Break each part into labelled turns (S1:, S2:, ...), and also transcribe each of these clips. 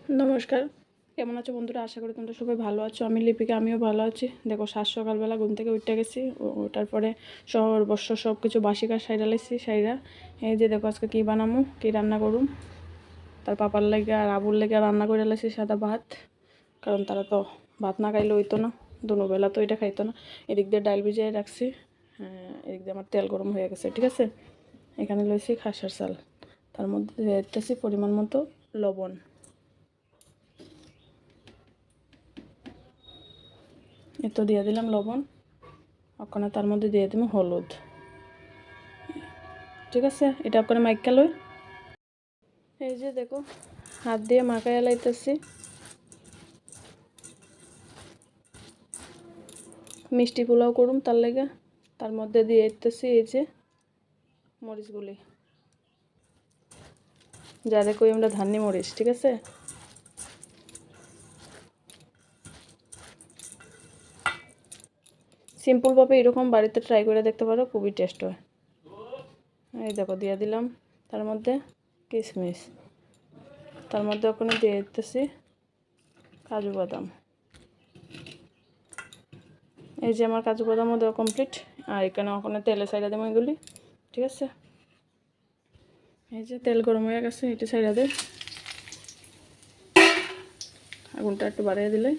S1: নমস্কার, কেমন আছো বন্ধুরা? আশা করি তোমরা সবাই ভালো আছো। আমি লিপিকা, আমিও ভালো আছি। দেখো, সকালবেলা ঘুম থেকে উঠে গেছি, ওঠার পরে শহর বর্ষ সব কিছু বাসি কাজ সাইরা লাইছি। সাইরা এই যে দেখো আজকে কী বানামো, কী রান্না করুম। তার পাপার লেগে আর আবুর লেগে রান্না করে লাইছি সাদা ভাত, কারণ তারা তো ভাত না খাইলে হইতো না, দুবেলা তো এটা খাইতো না। এদিক দিয়ে ডাল ভিজিয়ে রাখছি, এদিক দিয়ে আমার তেল গরম হয়ে গেছে। ঠিক আছে, এখানে লইছি খাসার চাল, তার মধ্যে দিতেছি পরিমাণ মতো লবণ। এতো দিয়ে দিলাম লবণ, ওখানে তার মধ্যে দিয়ে দিলাম হলুদ। ঠিক আছে, এটা ওখানে মাইকা লই। এই যে দেখো, হাত দিয়ে মাখায় লাইতেছি। মিষ্টি পোলাও করুম, তার লেগে তার মধ্যে দিয়ে দিতেছি এই যে মরিচগুলি, যারে কই আমরা ধান্নি মরিচ। ঠিক আছে, সিম্পলভাবে এরকম বাড়িতে ট্রাই করে দেখতে পারো, খুবই টেস্ট হয়। এই দেখো দিয়ে দিলাম তার মধ্যে কিশমিশ, তার মধ্যে ওখানে দিয়ে দিতেছি কাজু বাদাম। এই যে আমার কাজু বাদামও দেওয়া কমপ্লিট, আর এখানে ওখানে তেলে সাইডা দেবো এগুলি। ঠিক আছে, এই যে তেল গরম হয়ে গেছে, এটা সাইডা দে, আগুনটা একটু বাড়িয়ে দিলে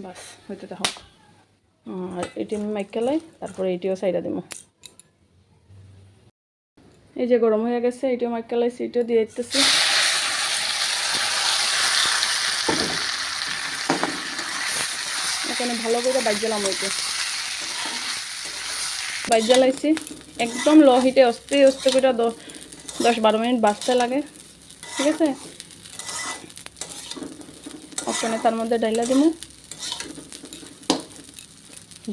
S1: বাস হইতে থাক। আর এটি আমি মাইকালাই, তারপরে এটিও সাইডা দেবো। এই যে গরম হয়ে গেছে, এটিও মাইকালাইছি, এটিও দিয়ে দিতেছি। এখানে ভালো করে বাইজালাম, ওইটা বাইজালাইছি একদম লো হিটে, অস্তে অস্তে করে 10-12 মিনিট বাজতে লাগে। ঠিক আছে, ওখানে তার মধ্যে ডাইলা দিব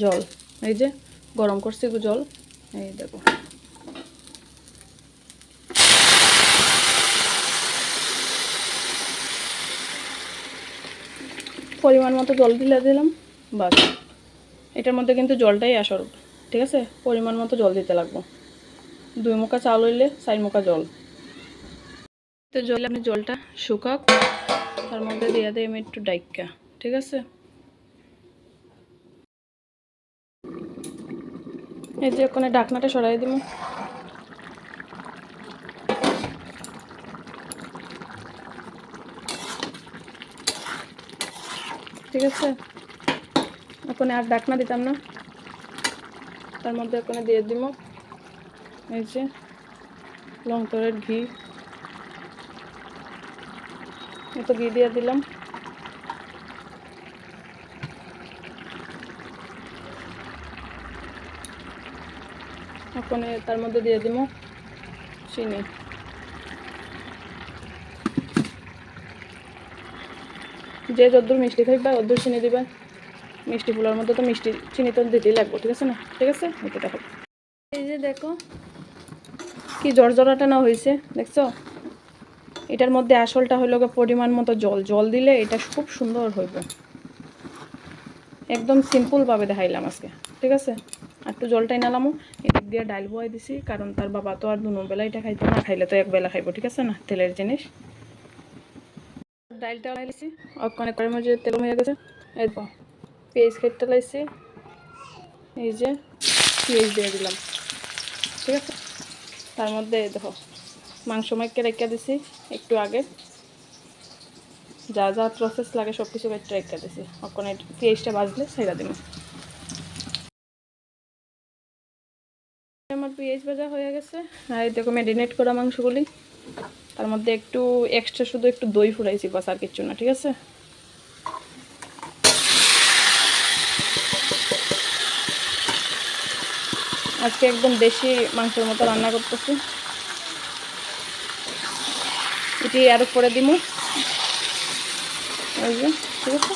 S1: জল। এই যে গরম করছি জল, এই দেখো। পরিমাণ মতো জল দিলাম, বাস। এটার মধ্যে কিন্তু জলটাই আসর। ঠিক আছে, পরিমাণ মতো জল দিতে লাগবো। 2 মুখা চাল হইলে 4 মুখা জল। তো আপনি জলটা শুকাক, তার মধ্যে দিয়ে দেয় আমি একটু ডাইকা। ঠিক আছে, এই যে ওখানে ঢাকনাটা সরাই দিব। ঠিক আছে, ওখানে আর ঢাকনা দিতাম না, তার মধ্যে ওখানে দিয়ে দিব এই যে লং তরের ঘি। এত ঘি দিয়ে দিলাম। ওখানে তার মধ্যে দিয়ে দিব চিনি। যে যদ্দূর মিষ্টি খাইবা অদ্দূর চিনি দিবা। মিষ্টি ফুলার মধ্যে তো মিষ্টি চিনি তো দিতেই লাগবে। ঠিক আছে না? ঠিক আছে, এটা দেখো। এই যে দেখো কি জর্জরাটা না হয়েছে, দেখছো? এটার মধ্যে আসলটা হলো পরিমাণ মতো জল দিলে এটা খুব সুন্দর হইবে। একদম সিম্পলভাবে দেখাইলাম আজকে। ঠিক আছে, আর একটু জলটাই নালামো। এদিক দিয়ে ডাল বয়াই দিছি, কারণ তার বাবা তো আর 2 বেলা এটা খাইতো না, খাইলে তো 1 বেলা খাইব। ঠিক আছে না, তেলের জিনিস। ডালটা লাইছি, ওখানে করে মধ্যে তেল হয়ে গেছে। এরপর পেঁয়াজ কেটে লাইছি, এই যে পেঁয়াজ দিয়ে দিলাম। ঠিক আছে, তার মধ্যে দেখো মাংস মাইকে রেখে দিছি একটু আগে, যা যা প্রসেস লাগে সব কিছু কেটে রেখে দিছি। ওখানে পেঁয়াজটা ভাজলে ছেড়ে দিব। আমার পেঁয়াজ ভাজা হয়ে গেছে, আর দেখো ম্যারিনেট করা মাংসগুলি, তার মধ্যে একটু এক্সট্রা শুধু একটু দই ফুরাইছি, বাস আর কিচ্ছু না। ঠিক আছে, আজকে একদম দেশি মাংসের মতো রান্না করতেছি। এটি আরও পরে দিব। এই যে ঠিক আছে,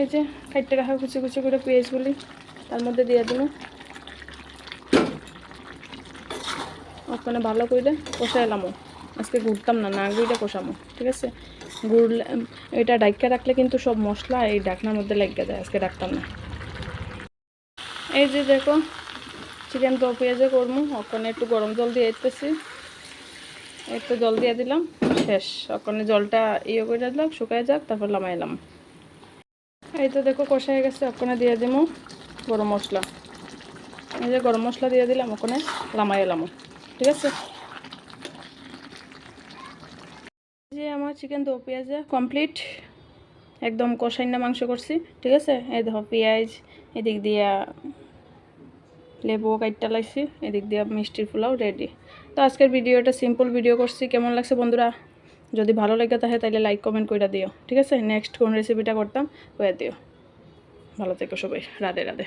S1: এই যে কাটতে রাখা কুচি কুচি করে পেঁয়াজগুলি তার মধ্যে দিয়ে দিব। ওখানে ভালো করে কষাইলামও, আজকে ঘুরতাম না, না গুঁড়িটা কষামো। ঠিক আছে, গুড় এটা ডাইকা রাখলে কিন্তু সব মশলা এই ডাকনার মধ্যে লেগে যায়, আজকে ডাকতাম না। এই যে দেখো চিকেন দো পেঁয়াজে করবো, ওখানে একটু গরম জল দিয়ে দিতেছি, একটু জল দিয়ে দিলাম। শেষ। ওখানে জলটা ইয়ে করে দিলাম, শুকায় যাক, তারপর লামাইলাম। এই তো দেখো কষা হয়ে গেছে, ওখানে দিয়ে দিমু গরম মশলা। এই যে গরম মশলা দিয়ে দিলাম, ওখানে লামাই এলাম। ঠিক আছে, যে আমার চিকেন দো পেঁয়াজা কমপ্লিট, একদম কষাইনা মাংস করছি। ঠিক আছে, এই দেখো পেঁয়াজ, এদিক দিয়া লেবু কাইটটা লাইছি, এদিক দিয়া মিষ্টির পোলাও রেডি। তো আজকের ভিডিওটা সিম্পল ভিডিও করছি, কেমন লাগছে বন্ধুরা? যদি ভালো লাগে তাহলে লাইক কমেন্ট করে দিও। ঠিক আছে, নেক্সট কোন রেসিপিটা করতাম কয়ে দিও। ভালো থেকো সবাই, রাধে রাধে।